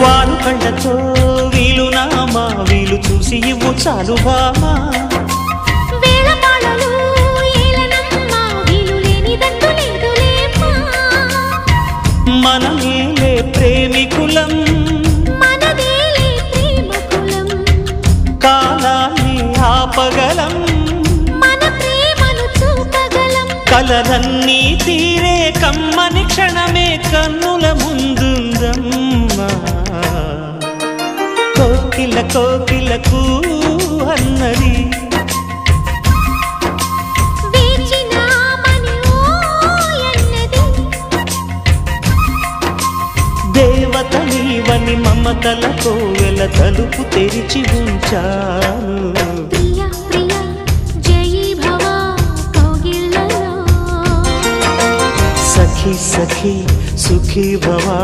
వారు కండతో వీలు నామా వీలు చూసి ఇవ్వు చాలు బామా మనమేలే ప్రేమికులం కాలాన్ని ఆపగలం కలలన్నీ తీరే కమ్మని క్షణమే కన్నుల ముందుందమ్మా కోకిల కోకిలకు అన్నది దేవత నీవని మమతల కోవెల తలుపు తెరిచి ఉంచాను सखी सखी सुखी भवा